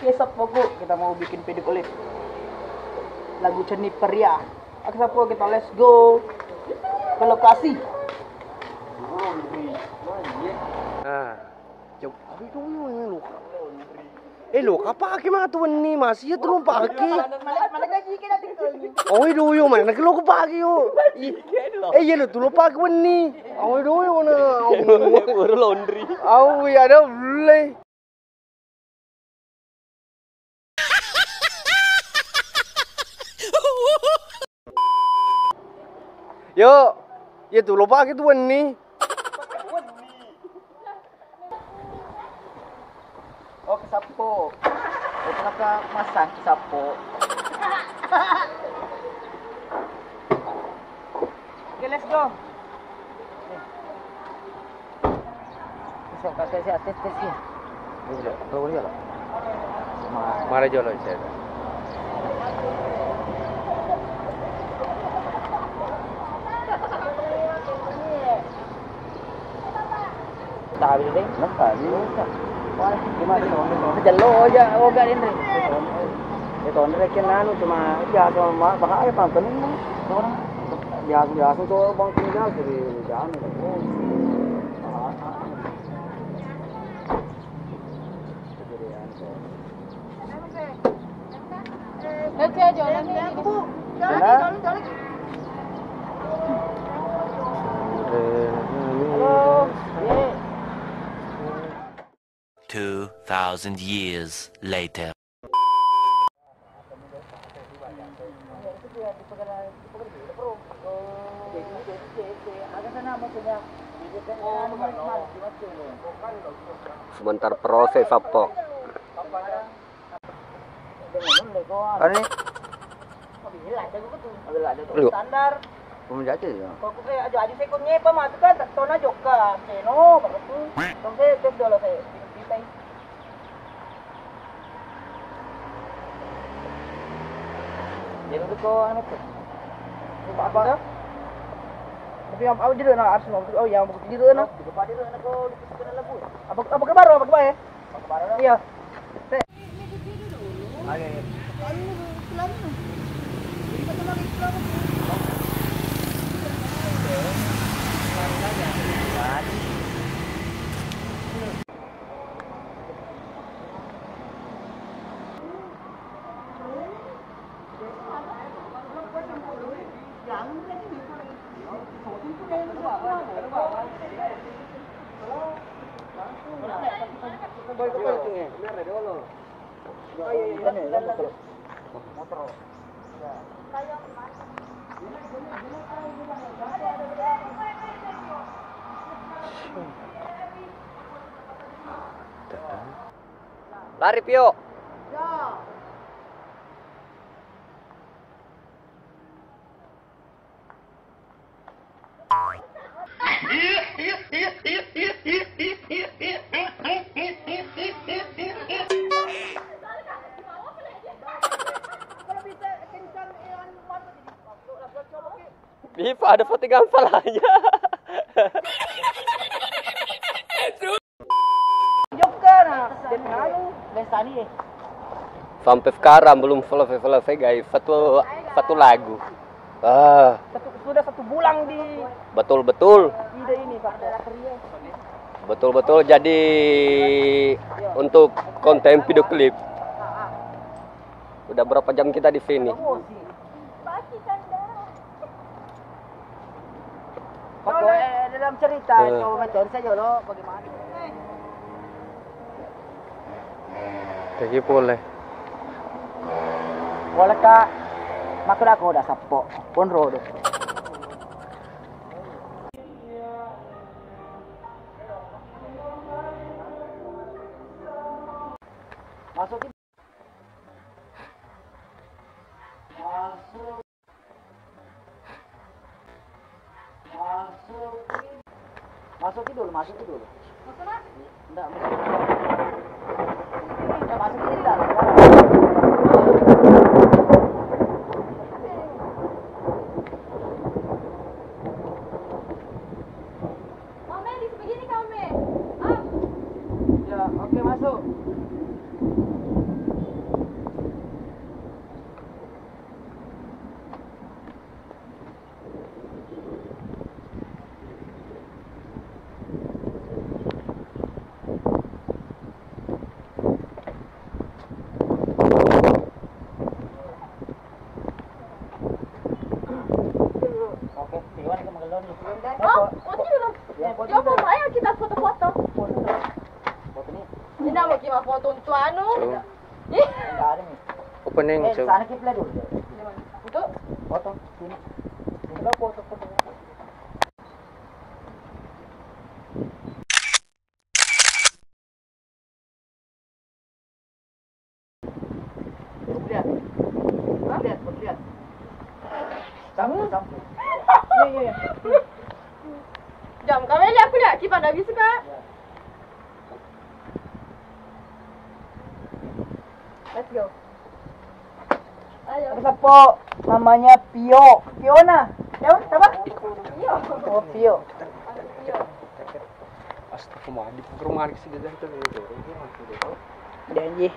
Oke, Sapoku, kita mau bikin video klip lagu Ceni Pria. Oke, Sapo, kita let's go ke lokasi. Nah, coba itu lu. Lo kapake mga tuwan ni masih ya tulong pake. Mana gaji kita tinggal ni. Oh, itu yo mana kilo ko pake yo. Iya lo tulong pake wan ni. Oh, itu yo na. Baru laundry. Oh, iya ada boleh. Yo, ya tulong pake tuwan ni. Oke, Sapo. Kenapa masak Sapo? Oke, let's go. Bisa kasih tes ya. Iya, kalau boleh lah. Mari jolo saya. Tahu deh. Nampak ni. Jalo aja, oga ini. Itu orang kena anu cuma ya sama bahaya pantan ini. Orang biasa tuh bang tinggal jadi jangan. Jalan Bu, jalan. Halo. 2,000 years later. Sebentar proses apa? Ani? Standar. Pemjajah ya. Kalau kayak jadi saya kunye pa matu kan tona joka. Seno baru. Sampai tes dulu saya. Jadi itu kau anu tu. Apa? Tapi yang awak jadi nak arsenal. Oh yang buku jadi nak. Buku pada dia nak kau dikena lagu. Apa kabar? Apa kabar ya? Apa kabar? Iya. Ayo. Lari Pio. Bipa ada potongan palanya. Joka nah. Dan anu Lestani eh. Sampai sekarang belum selesai guys. Satu lagu. Sudah 1 bulan di Betul-betul. ide ini Pak. Betul-betul jadi untuk konten video klip. Udah berapa jam kita di sini? Pokoknya dalam cerita coba mencari saja lo bagaimana. Jadi boleh. Boleh kak. Makanya aku udah Sapo. Ponro deh. Masukin. Masukin dulu. Masukin. Enggak, masukin di dalam. Oke, masuk. potong itu anu. Coba. Ih, Enggak ada nih. Opening coba. Sana kita dulu. itu Potong sini. Sini lo potong. Lihat. Lihat. Sampai. Iya. jam kami lihat aku lihat kita dah bisa kak. Let's go. Ada po, namanya Pio. Piona. Ya, siapa? Pio. Oh, Pio. Astagfirullah, di rumah sih gagah itu. Janji.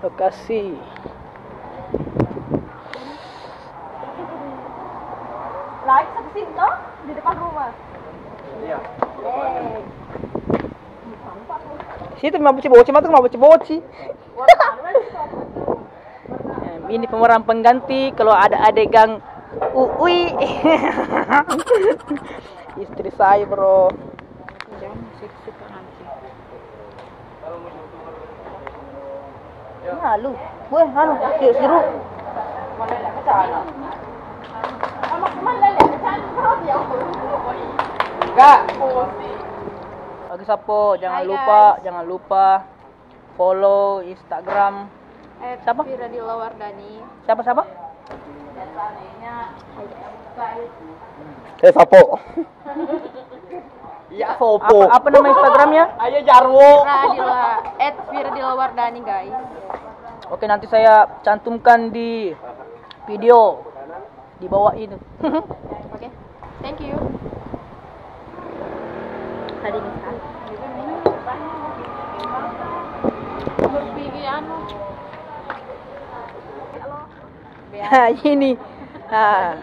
Lokasi. Lagi satu sini toh di depan rumah. Iya. Situ mau boci, matu mau boci. Ini pemeran pengganti kalau ada adegan Uui. Istri saya, bro. Nah, lu. Weh, anu, siru. Enggak. Bagi sapo, jangan lupa follow Instagram. Siapa? Vira di Lawardani. Siapa? Sapo. Iya, Sopo. Apa nama Instagramnya? Ayo Jarwo. Vira di Lawardani guys. Oke, nanti saya cantumkan di video di bawah ini. Oke, thank you. Tadi misal. Berpikir anu. Nah, ini. Nah,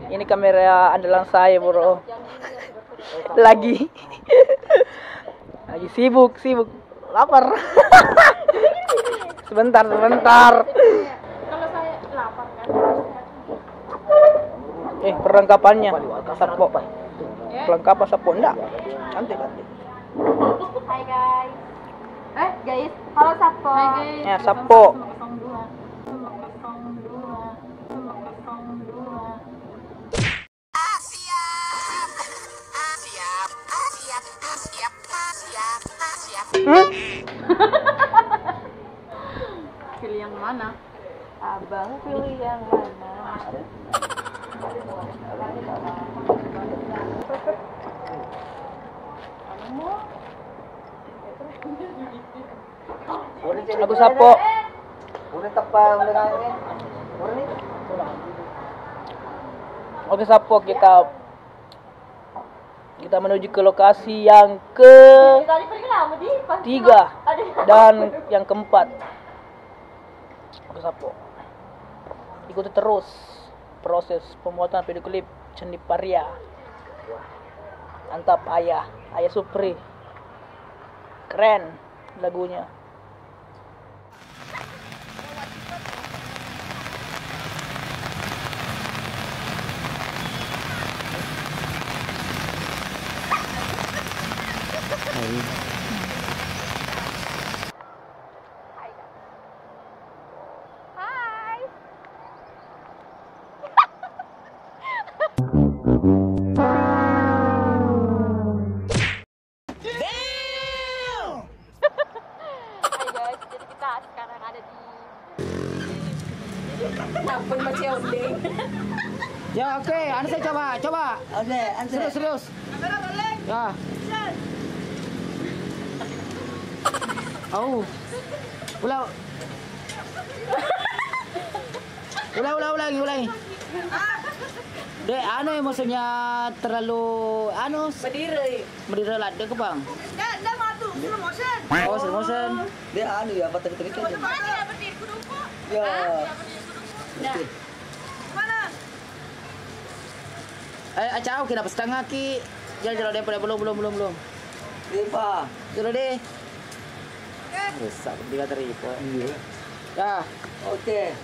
ini kamera andalan saya, bro. Lagi sibuk. Lapar. Sebentar. Kalau saya lapar kan. Perlengkapannya sapo. Ya. Perlengkapan sapo enggak? Cantik. Hai guys. Guys, halo Sapo. Hai guys. Ya, Sapo. Pilih yang mana? Abang pilih yang mana? Aku Sapo. Oke Sapo, kita menuju ke lokasi yang ketiga dan yang keempat. Oke Sapo, ikuti terus proses pembuatan video klip Candi Paria. Mantap, Ayah Supri, keren lagunya. Ya oke, anda saya coba. Oke, serius. Ya. Oh. Ulangi. Dek, maksudnya terlalu berdiri lah, dek ke bang? Dah matu, slow motion. Oh, slow motion. Dia ya patrik-patrik aja. Mana dia berdiri kudu kok? Ya. Mana? Acau kenapa setengah ki? Jalan deh, belum. Apa? Jalan deh. Rusak, dia teripu. Iya. Ya. Oke.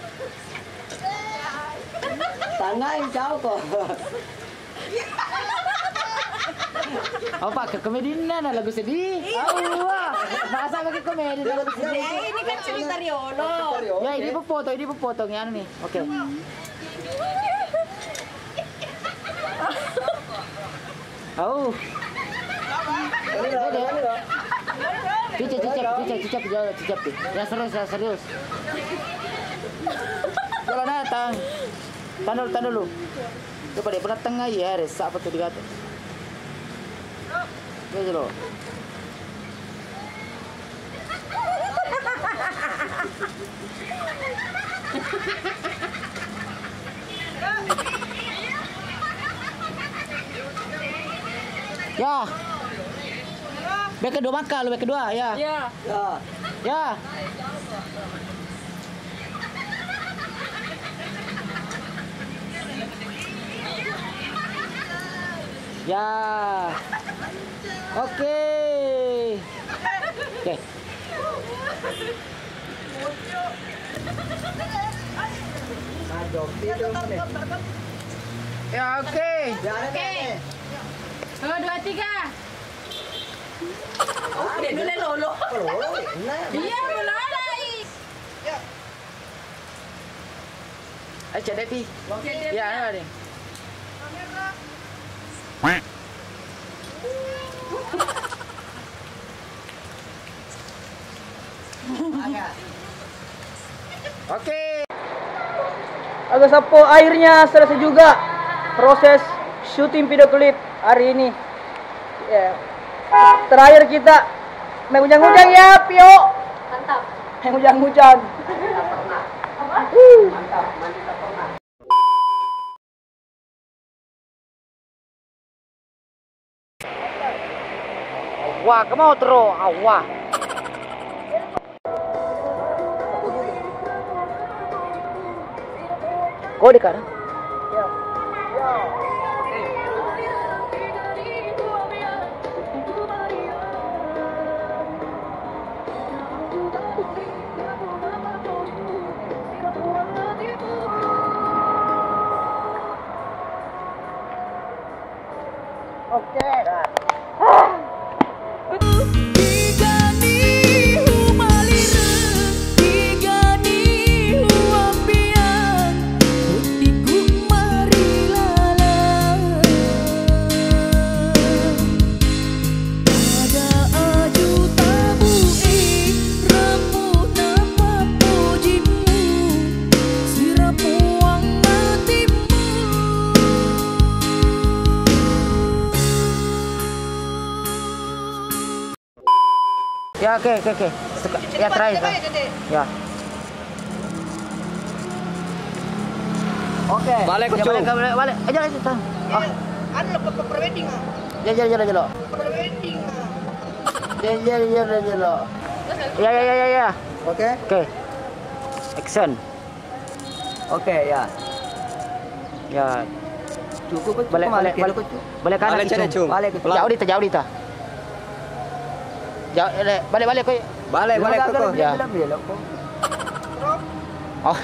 Tangan jauh kok. Oh pakai komedi na lagu sedih. Allah. Masa pakai komedi na lagu sedih. Ini kan cerita Riolo. Ya ini pepotong yang nih. Oke. Oh. Cicap. Ya serius. Jalan datang. Tahan dulu. Coba deh, pernah tengah ya, resa apa tuh dikata. Ya dulu. Ya. Bek kedua makan, lu bek kedua, ya. Ya. Ya. Oke. Ya oke. Satu, dua, tiga. Dia dulu Lolo. Iya, mulai. Ayo cek Depi. Ya, ada. Oke. Agak sapo airnya selesai juga proses syuting video klip hari ini. Ya. Terakhir kita main hujan-hujan ya, Pio. Mantap. Main hujan-hujan. Wah, kamu terus awah. Kau di kanan? Oke. Ya oke. Ya terakhir. Ya. Oke. Balik, Ya, Kucu. balik. Aja lagi tahan. Ah, Anu lo pre-wedding ah. jalo. Pre-wedding. Jalo. Ya. Oke. Oke. Action. Oke, ya. Ya. Cukup Balik kanan. Balik cari, Cung. Cung. Balik. Jauh di ta. Balik kau. Balik kok. Ya. Oh.